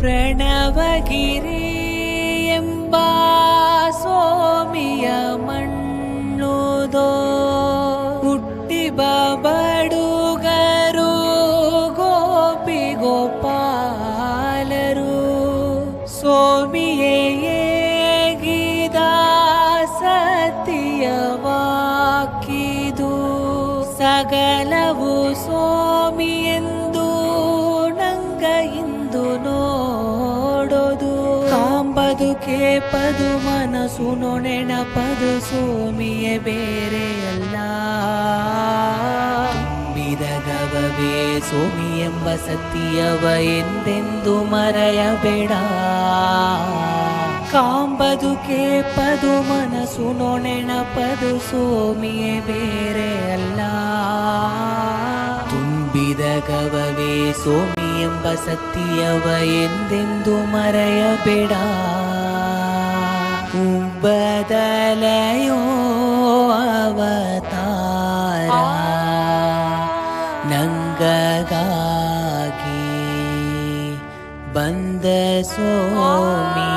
ಪ್ರಣವಗಿರಿ ಎಂಬ ಸ್ವಾಮಿಯ ಮಣ್ಣುದೋ ಹುಟ್ಟಿ ಬಡುಗರು ಗೋಪಿ ಗೋಪಾಲರು ಸ್ವಾಮಿಯೇ ಗೀದ ಸತ್ಯವಾಕಿದು ಸಗಲವು ಸ್ವಾಮಿ ಎಂದು ನಂಗ ಇಂದು ನೋಡೋದು ಕಾಂಬದುಕೆ ಪದು ಮನಸ್ಸು ನೆನಪದು ಸ್ವಾಮಿಯೇ ಬೇರೆ ಅಲ್ಲ ಬಿದಗವೇ ಸ್ವಾಮಿ ಎಂಬ ಸತ್ಯವ ಎಂದೆಂದು ಮರೆಯಬೇಡ ಕಾಂಬದುಕೆ ಪದು ಮನಸ್ಸು ನೆನಪದು ಸ್ವಾಮಿಯೇ ಬೇರೆ ಅಲ್ಲ ತುಂಬಿದ ಗವವೇ ಸ್ವಾಮಿ ಎಂಬ ಸತ್ಯವ ಎಂದೆಂದು ಮರೆಯಬೇಡ ಬದಲೆಯೋ ಅವತಾರ ನಂಗಗಾಗಿ ಬಂದ ಸ್ವಾಮಿ